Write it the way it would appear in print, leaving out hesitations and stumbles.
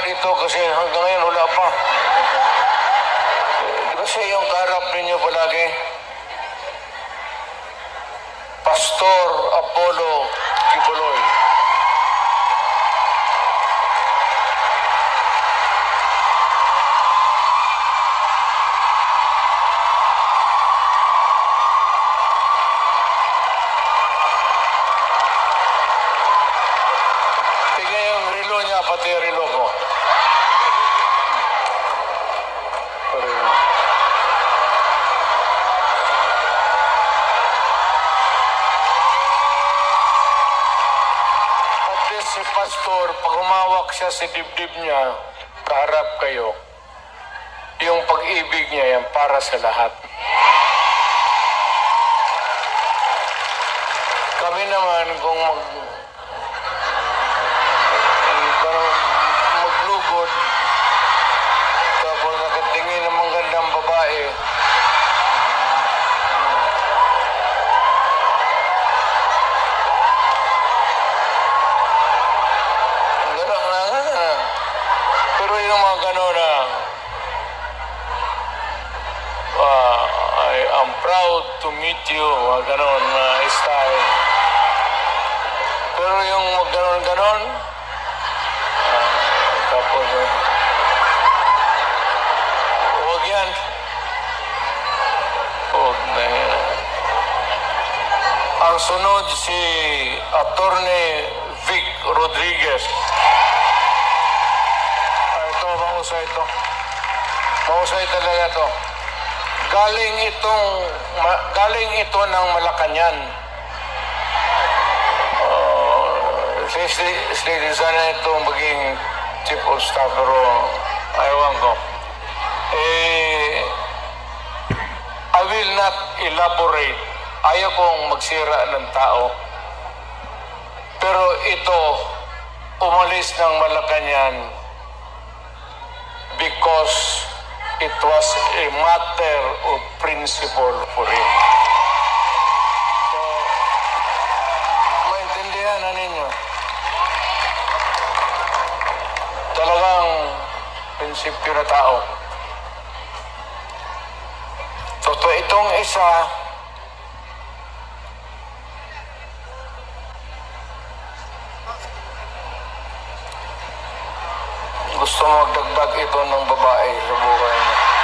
ito kasi hanggang ngayon wala pa. Di ba siya yung kaharap ninyo palagi? Pastor Apollo Kibuloy. Tingnan yung relo niya, pati yung relo ko. Si pastor, pag humawak siya sa dibdib niya, kaharap kayo, yung pag-ibig niya yan para sa lahat. Kami naman, kung maglugod, tapos nakatingin ng magandang babae, yung mga gano'n na I am proud to meet you, mga gano'n na style. Pero yung gano'n-gano'n, tapos huwag yan. Huwag na yan. Ang sunod si Attorney Vic Rodriguez. Mahusay talaga to. Galing ito ng Malacañang. Sana ito maging chief of staff, pero ayawan ko. I will not elaborate. Ayaw kong magsira ng tao. Pero ito, umalis ng Malacañang because it was a matter of principle for him. So, maintindihan na ninyo. Talagang prinsipyo na tao. Totoo itong isa, gusto magdagdag ito ng babae sa buhay niya.